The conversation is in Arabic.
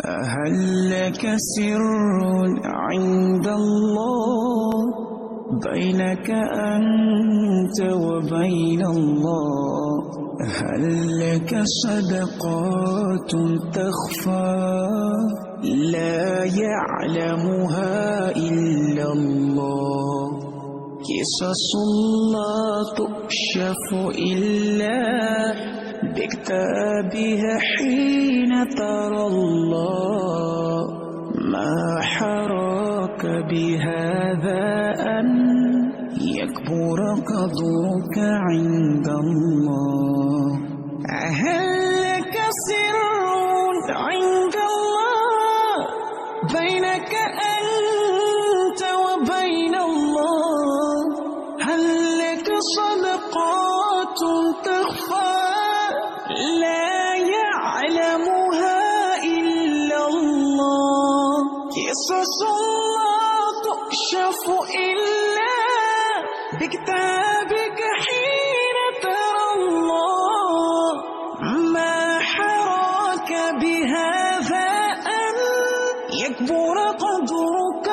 هل لك سر عند الله بينك أنت وبين الله؟ هل لك صدقات تخفى لا يعلمها إلا الله؟ قصص لا تكشف إلا بكتابها حين ترى الله. ما حراك بهذا أن يكبر قدرك عند الله؟ هل لك سر عند الله بينك أنت وبين الله؟ هل لك صدقات تخفى لا يعلمها إلا الله؟ قصص لا تكشف إلا بكتابك حين ترى الله. ما حراك بهذا أن يكبر قدرك